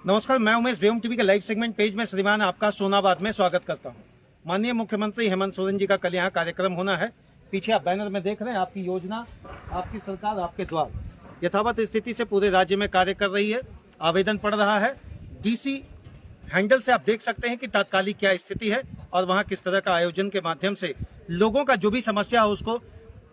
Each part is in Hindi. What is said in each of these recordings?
नमस्कार, मैं उमेश बेगम टीवी के लाइव सेगमेंट पेज में श्रीमान आपका सोनाबाद में स्वागत करता हूं। माननीय मुख्यमंत्री हेमंत सोरेन जी का कल यहाँ कार्यक्रम होना है। पीछे आप बैनर में देख रहे हैं, आपकी योजना, आपकी सरकार, आपके द्वार यथावत स्थिति से पूरे राज्य में कार्य कर रही है। आवेदन पड़ रहा है। डीसी हैंडल से आप देख सकते हैं कि तात्कालिक क्या स्थिति है और वहाँ किस तरह का आयोजन के माध्यम से लोगों का जो भी समस्या हो उसको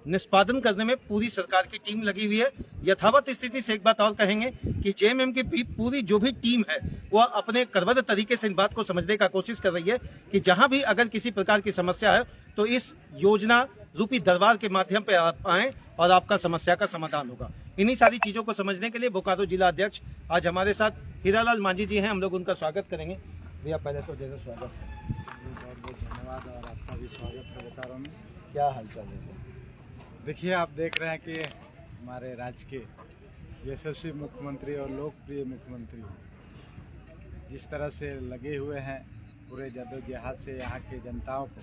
निष्पादन करने में पूरी सरकार की टीम लगी हुई है। यथावत स्थिति से एक बात और कहेंगे कि जेएमएम की पूरी जो भी टीम है वह अपने करबद्ध तरीके से इन बात को समझने का कोशिश कर रही है कि जहां भी अगर किसी प्रकार की समस्या है तो इस योजना रूपी दरबार के माध्यम पर आप आएं और आपका समस्या का समाधान होगा। इन्हीं सारी चीजों को समझने के लिए बोकारो जिला अध्यक्ष आज हमारे साथ हीरालाल मांझी जी हैं। हम लोग उनका स्वागत करेंगे। भैया पहले तो जैसे स्वागत, बहुत बहुत धन्यवाद और आपका भी स्वागत है बोकारो में। क्या हालचाल है? देखिए, आप देख रहे हैं कि हमारे राज्य के यशस्वी मुख्यमंत्री और लोकप्रिय मुख्यमंत्री जिस तरह से लगे हुए हैं पूरे जद्दोजहद से यहाँ के जनताओं को,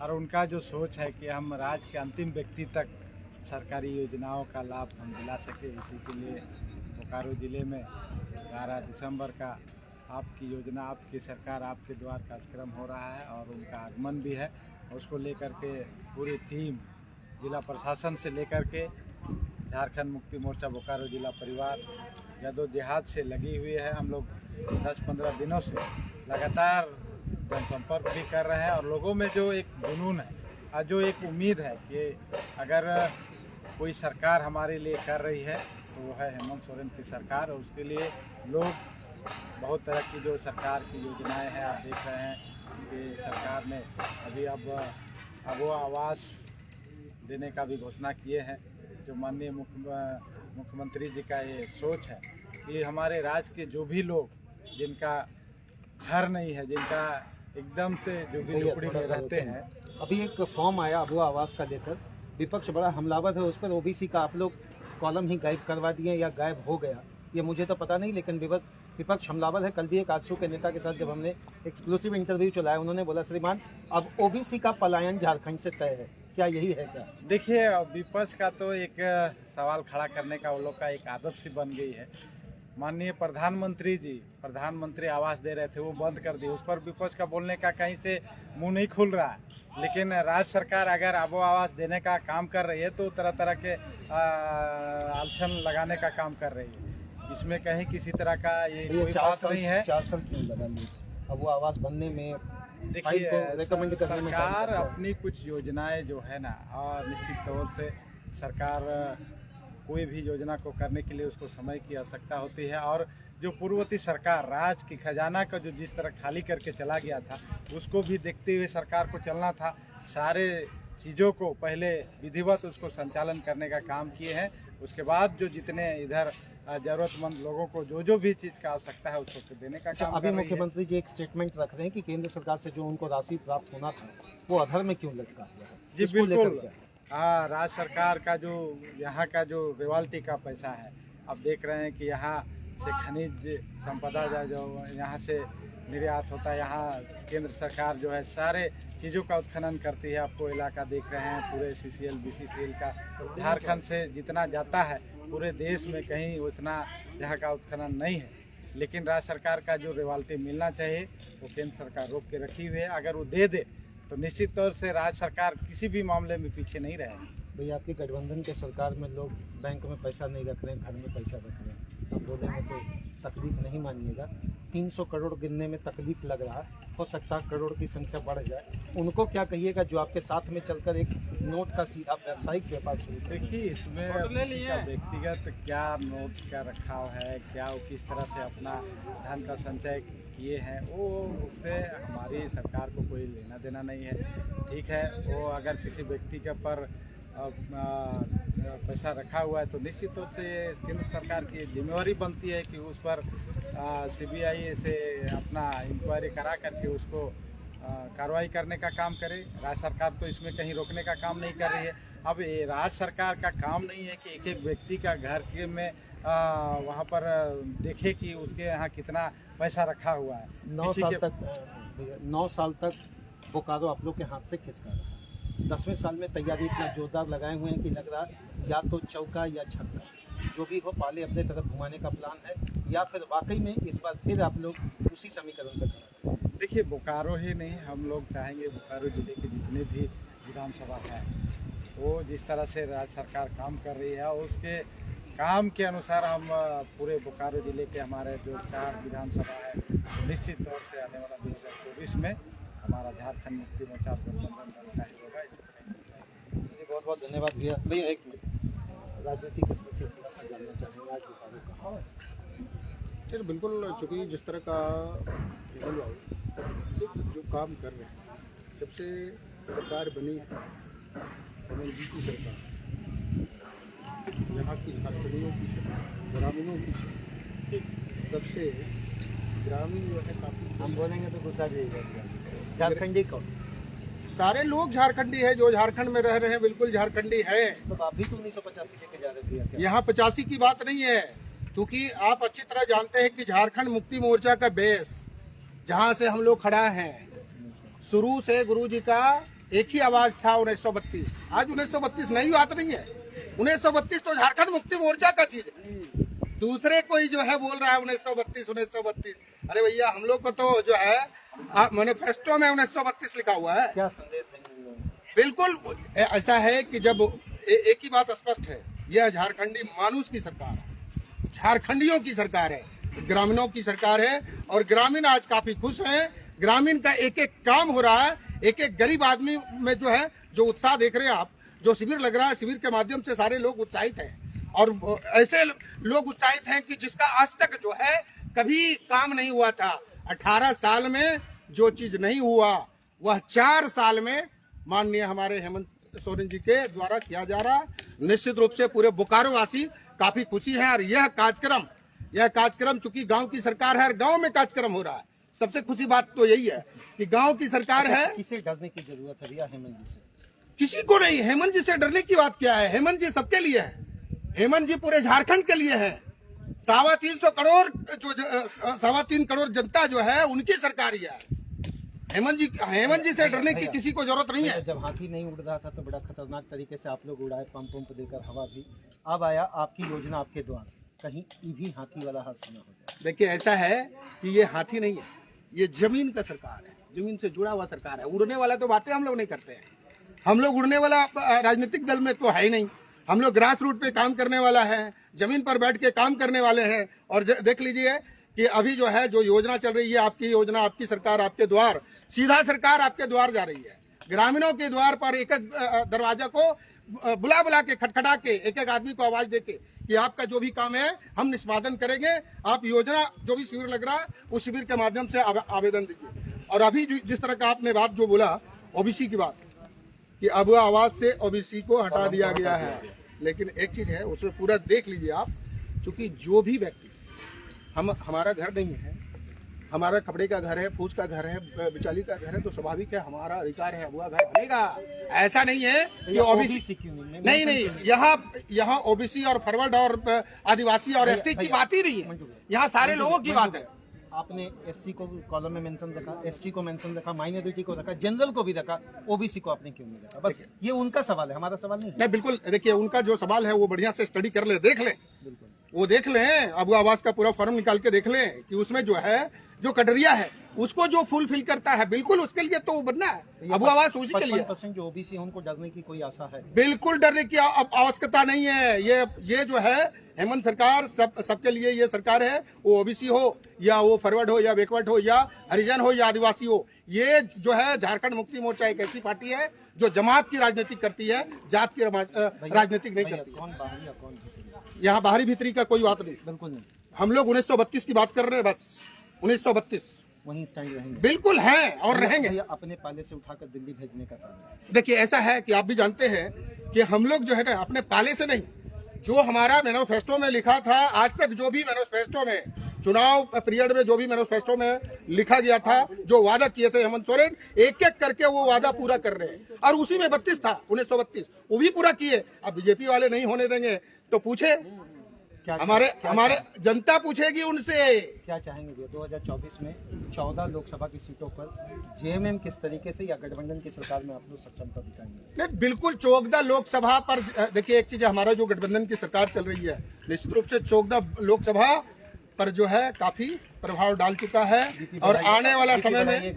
और उनका जो सोच है कि हम राज्य के अंतिम व्यक्ति तक सरकारी योजनाओं का लाभ हम दिला सके, इसी के लिए बोकारो ज़िले में 12 दिसंबर का आपकी योजना, आपकी सरकार, आपके द्वार कार्यक्रम हो रहा है और उनका आगमन भी है। उसको लेकर के पूरी टीम जिला प्रशासन से लेकर के झारखंड मुक्ति मोर्चा बोकारो जिला परिवार जद्दोजहद से लगी हुई है। हम लोग 10-15 दिनों से लगातार जनसंपर्क भी कर रहे हैं और लोगों में जो एक जुनून है और जो एक उम्मीद है कि अगर कोई सरकार हमारे लिए कर रही है तो वो है हेमंत सोरेन की सरकार। और उसके लिए लोग बहुत तरह की जो सरकार की योजनाएं हैं, आप देख रहे हैं कि सरकार ने अभी अब वो आवास देने का भी घोषणा किए हैं। जो माननीय मुख्यमंत्री जी का ये सोच है कि हमारे राज्य के जो भी लोग जिनका घर नहीं है, जिनका एकदम से जो भी झोपड़ी में रहते हैं। अभी एक फॉर्म आया वो आवास का लेकर, विपक्ष बड़ा हमलावर है उस पर। ओबीसी का आप लोग कॉलम ही गायब करवा दिए या गायब हो गया, ये मुझे तो पता नहीं, लेकिन विपक्ष हमलावर है। कल भी एक आजसू के नेता के साथ जब हमने एक्सक्लूसिव इंटरव्यू चलाया, उन्होंने बोला श्रीमान अब ओबीसी का पलायन झारखंड से तय है। क्या यही है क्या? देखिए, विपक्ष का तो एक सवाल खड़ा करने का वो लोग का एक आदत सी बन गई है। माननीय प्रधानमंत्री आवास दे रहे थे, वो बंद कर दिए। उस पर विपक्ष का बोलने का कहीं से मुंह नहीं खुल रहा है। लेकिन राज्य सरकार अगर आबो आवास देने का काम कर रही है तो तरह तरह के आलछन लगाने का काम कर रही है। इसमें कहीं किसी तरह का ये कोई बात नहीं है। 4 साल क्यों लगा ली अब वो आवास बनने में? देखिए, सरकार अपनी कुछ योजनाएं जो है ना, और निश्चित तौर से सरकार कोई भी योजना को करने के लिए उसको समय की आवश्यकता होती है। और जो पूर्ववर्ती सरकार राज्य की खजाना का जो जिस तरह खाली करके चला गया था, उसको भी देखते हुए सरकार को चलना था। सारे चीज़ों को पहले विधिवत उसको संचालन करने का काम किए हैं। उसके बाद जो जितने इधर जरूरतमंद लोगों को जो भी चीज़ का आवश्यकता है उसको देने का काम अभी मुख्यमंत्री जी एक स्टेटमेंट रख रहे हैं कि केंद्र सरकार से जो उनको राशि प्राप्त होना था वो अधर में क्यों लटका हुआ है? जी बिल्कुल। हाँ, राज्य सरकार का जो यहाँ का जो रॉयल्टी का पैसा है, आप देख रहे हैं कि यहाँ से खनिज संपदा जो यहाँ से निर्यात होता है, यहाँ केंद्र सरकार जो है सारे चीज़ों का उत्खनन करती है। आपको इलाका देख रहे हैं पूरे CCL BCCL का झारखंड से जितना जाता है पूरे देश में कहीं उतना यहाँ का उत्खनन नहीं है। लेकिन राज्य सरकार का जो रॉयल्टी मिलना चाहिए वो केंद्र सरकार रोक के रखी हुई है। अगर वो दे दे तो निश्चित तौर से राज्य सरकार किसी भी मामले में पीछे नहीं रहेगी। भैया, आपकी गठबंधन के सरकार में लोग बैंक में पैसा नहीं रख रहे हैं, घर में पैसा रख रहे हैं। अब बोलेंगे तो तकलीफ नहीं मानिएगा। 300 करोड़ गिनने में तकलीफ लग रहा है, हो सकता है करोड़ की संख्या बढ़ जाए। उनको क्या कहिएगा जो आपके साथ में चलकर एक नोट का सीधा व्यावसायिक व्यापार शुरू? देखिए, इसमें किसी का व्यक्तिगत क्या नोट का रखाव है, क्या वो किस तरह से अपना धन का संचय किए हैं, वो उससे हमारी सरकार को कोई लेना देना नहीं है। ठीक है, वो अगर किसी व्यक्ति के पर पैसा रखा हुआ है तो निश्चित रूप से केंद्र सरकार की जिम्मेवारी बनती है कि उस पर CBI से अपना इंक्वायरी करा करके उसको कार्रवाई करने का काम करे। राज्य सरकार तो इसमें कहीं रोकने का काम नहीं कर रही है। अब ये राज्य सरकार का काम नहीं है कि एक एक व्यक्ति का घर के में वहाँ पर देखे कि उसके यहाँ कितना पैसा रखा हुआ है। 9 साल तक बोकारो आप लोग के हाथ से खिसका रहा है। 10वें साल में तैयारी इतना जोरदार लगाए हुए हैं कि लग रहा या तो चौका या छक्का। जो भी हो पाले अपने तरफ घुमाने का प्लान है, या फिर वाकई में इस बार फिर आप लोग उसी समीकरण पर खड़ा हैं? देखिए, बोकारो ही नहीं, हम लोग चाहेंगे बोकारो जिले के जितने भी विधानसभा हैं वो जिस तरह से राज्य सरकार काम कर रही है उसके काम के अनुसार हम पूरे बोकारो जिले के हमारे जो 4 विधानसभा है निश्चित तौर से आने वाला 2024 में हमारा झारखंड मुक्ति मोर्चा गठबंधन दल का ही होगा। बहुत बहुत धन्यवाद भैया। भैया एक मिनट, राजनीतिक स्तर से थोड़ा सा जानना चाहेंगे आज बोकारो कहाँ है? फिर बिल्कुल, चूँकि जिस तरह का जो काम कर रहे हैं, जब से सरकार बनी है हेमंत जी की सरकार, यहाँ की झारखंडियों की सरकार, ग्रामीणों की सरकार, तब से ग्रामीण जो है काफ़ी, हम बोलेंगे तो गुस्सा जाएगा। झारखंडी को सारे लोग झारखंडी है, जो झारखंड में रह रहे हैं बिल्कुल झारखंडी है। तो आप भी तो 1985 लेके जा रहे थे। यहाँ 85 की बात नहीं है, क्योंकि आप अच्छी तरह जानते हैं कि झारखंड मुक्ति मोर्चा का बेस जहाँ से हम लोग खड़ा हैं, शुरू से गुरु जी का एक ही आवाज था 1932। आज 1932 नई बात नहीं है, 1932 तो झारखंड मुक्ति मोर्चा का चीज है। दूसरे कोई जो है बोल रहा है 1932। अरे भैया, हम लोग को तो जो है मैनिफेस्टो में 1932 लिखा हुआ है। क्या संदेश देंगे? बिल्कुल ऐसा है कि जब एक ही बात स्पष्ट है, यह झारखंडी मानुस की सरकार है, झारखंडियों की सरकार है, ग्रामीणों की सरकार है। और ग्रामीण आज काफी खुश हैं। ग्रामीण का एक एक काम हो रहा है, एक एक गरीब आदमी में जो है जो उत्साह देख रहे हैं आप, जो शिविर लग रहा है, शिविर के माध्यम से सारे लोग उत्साहित हैं। और ऐसे लोग उत्साहित हैं कि जिसका आज तक जो है कभी काम नहीं हुआ था। 18 साल में जो चीज नहीं हुआ वह 4 साल में माननीय हमारे हेमंत सोरेन जी के द्वारा किया जा रहा है। निश्चित रूप से पूरे बोकारो वासी काफी खुशी है। और यह कार्यक्रम चूंकि गांव की सरकार है और गांव में कार्यक्रम हो रहा है, सबसे खुशी बात तो यही है कि गांव की सरकार है। किसे डरने की जरूरत है भैया हेमंत जी से? किसी को नहीं। हेमंत जी से डरने की बात क्या है? हेमंत जी सबके लिए है। हेमंत जी पूरे झारखंड के लिए है। 325 करोड़ जो 3.25 करोड़ जनता जो है उनकी सरकार ही है। हेमंत जी से डरने की किसी को जरूरत नहीं है। जब हाथी नहीं उड़ रहा था तो बड़ा खतरनाक तरीके से आप लोग उड़ाए, पंप देकर हवा भी। अब आया आपकी योजना आपके द्वार, कहीं ये भी हाथी वाला हादसा न हो जाए। देखिए, ऐसा है कि ये हाथी नहीं है, ये जमीन का सरकार है, जमीन से जुड़ा हुआ सरकार है। उड़ने वाला तो बातें हम लोग नहीं करते हैं। हम लोग उड़ने वाला राजनीतिक दल में तो है ही नहीं। हम लोग ग्रास रूट पे काम करने वाला है, जमीन पर बैठ के काम करने वाले हैं। और देख लीजिए कि अभी जो है जो योजना चल रही है, आपकी योजना, आपकी सरकार, आपके द्वार, सीधा सरकार आपके द्वार जा रही है। ग्रामीणों के द्वार पर एक एक दरवाजा को बुला के खटखटा के एक एक आदमी को आवाज देके कि आपका जो भी काम है हम निष्पादन करेंगे। आप योजना जो भी शिविर लग रहा है उस शिविर के माध्यम से आवेदन दीजिए। और अभी जिस तरह का आपने बात जो बोला ओबीसी की बात, कि अब आवाज से ओबीसी को हटा दिया गया है, लेकिन एक चीज है उसमें पूरा देख लीजिए आप, क्योंकि जो भी व्यक्ति, हमारा घर नहीं है, हमारा कपड़े का घर है, फूस का घर है, बिचाली का घर है, तो स्वाभाविक है हमारा अधिकार है, अबुआ घर बनेगा। ऐसा नहीं है कि ओबीसी नहीं, यहाँ ओबीसी और फॉरवर्ड और आदिवासी और एसटी की बात ही नहीं है, यहाँ सारे लोगों की बात है। आपने एससी को कॉलम में मेंशन रखा, एसटी को मेंशन रखा, माइनॉरिटी को रखा, जनरल को भी रखा, ओबीसी को आपने क्यों नहीं रखा? बस ये उनका सवाल है, हमारा सवाल नहीं है। बिल्कुल, देखिए उनका जो सवाल है वो बढ़िया से स्टडी कर ले, देख ले, बिल्कुल वो देख लें। अबू आवास का पूरा फॉर्म निकाल के देख लें कि उसमें जो है जो कटरिया है उसको जो फुलफिल करता है, बिल्कुल उसके लिए तो बनना है। अबू आवास उसी के लिए। 55% जो ओबीसी है उनको डरने की कोई आशा है? बिल्कुल डरने की आवश्यकता नहीं है। ये जो है हेमंत सरकार सबके लिए ये सरकार है। वो ओबीसी हो या वो फॉरवर्ड हो या बैकवर्ड हो या हरिजन हो या आदिवासी हो, ये जो है झारखंड मुक्ति मोर्चा एक ऐसी पार्टी है जो जमात की राजनीति करती है, जात की राजनीति नहीं करती। कौन बाहरी या कौन भीतरी? यहाँ बाहरी भीतरी का कोई बात नहीं, बिल्कुल नहीं। हम लोग 1932 की बात कर रहे हैं, बस 1932 वहीं स्टैंड रहेंगे, बिल्कुल हैं और रहेंगे। अपने पाले से उठाकर दिल्ली भेजने का काम। देखिए, ऐसा है कि आप भी जानते हैं कि हम लोग जो है ना अपने पाले से नहीं, जो हमारा मैनिफेस्टो में लिखा था, आज तक जो भी मैनिफेस्टो में चुनाव पीरियड में जो भी मैनिफेस्टो में लिखा गया था, जो वादा किए थे हेमंत सोरेन, एक एक करके वो वादा पूरा कर रहे हैं। और उसी में 32 था, 1932, वो भी पूरा किए। अब बीजेपी वाले नहीं होने देंगे तो पूछे क्या हमारे जनता पूछेगी उनसे। क्या चाहेंगे भैया 2024 में 14 लोकसभा की सीटों पर जेएमएम किस तरीके से या गठबंधन की सरकार में आप लोग सक्षमता दिखाएंगे? नहीं, बिल्कुल 14 लोकसभा पर देखिए, एक चीज हमारा जो गठबंधन की सरकार चल रही है, निश्चित रूप से 14 लोकसभा पर जो है काफी प्रभाव डाल चुका है। और आने वाला समय में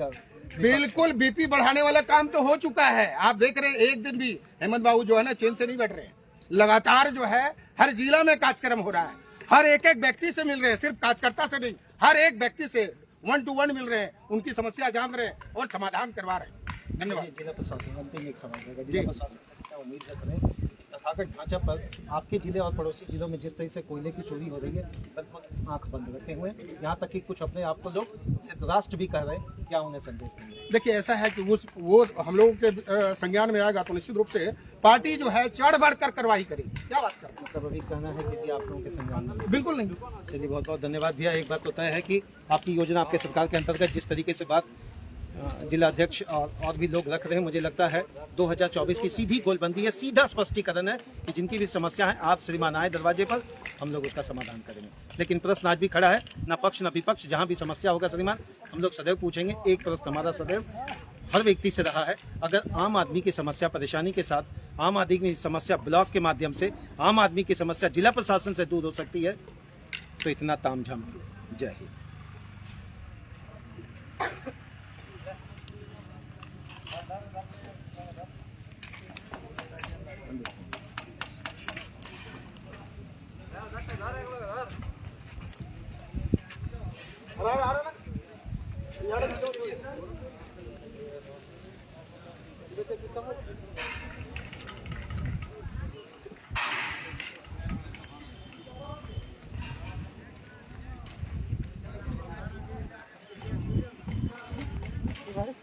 बिल्कुल बीपी बढ़ाने वाला काम तो हो चुका है। आप देख रहे हैं, एक दिन भी हेमंत बाबू जो है ना चैन से नहीं बैठ रहे हैं। लगातार जो है हर जिला में कार्यक्रम हो रहा है, हर एक व्यक्ति से मिल रहे हैं, सिर्फ कार्यकर्ता से नहीं, हर एक व्यक्ति से 1 to 1 मिल रहे हैं, उनकी समस्या जान रहे हैं और समाधान करवा रहे हैं। धन्यवाद। जिला प्रशासन अंतिम एक सवाल रहेगा, जिला प्रशासन से क्या उम्मीद रख रहे हैं? तथागत ढांचा पर आपके जिले और पड़ोसी जिलों में जिस तरह से कोयले की चोरी हो रही है, लगभग आंख बंद रखे हुए हैं, यहाँ तक कि कुछ अपने आप को लोग सिर्फ राष्ट्र भी कर रहे हैं, क्या उन्हें संदेश देंगे? देखिए, ऐसा है कि वो हम लोगों के संज्ञान में आएगा तो निश्चित रूप से पार्टी जो है चढ़ बढ़ कर कार्रवाई करेगी। क्या बात कर रहे हैं? मतलब अभी कहना है कि आप लोगों के संज्ञान में? बिल्कुल नहीं। चलिए, बहुत बहुत धन्यवाद भैया। एक बात तो तय है कि आपकी योजना, आपके सरकार के अंतर्गत जिस तरीके से बात जिला अध्यक्ष और भी लोग रख रहे हैं, मुझे लगता है 2024 की सीधी गोलबंदी है, सीधा स्पष्टीकरण है कि जिनकी भी समस्या है, आप श्रीमान आए दरवाजे पर, हम लोग उसका समाधान करेंगे। लेकिन प्रश्न आज भी खड़ा है, न पक्ष न विपक्ष, जहां भी समस्या होगा श्रीमान, हम लोग सदैव पूछेंगे। एक प्रश्न हमारा सदैव हर व्यक्ति से रहा है, अगर आम आदमी की समस्या परेशानी के साथ आम आदमी की समस्या ब्लॉक के माध्यम से, आम आदमी की समस्या जिला प्रशासन से दूर हो सकती है, तो इतना तामझाम क्यों? जय हिंद। Agora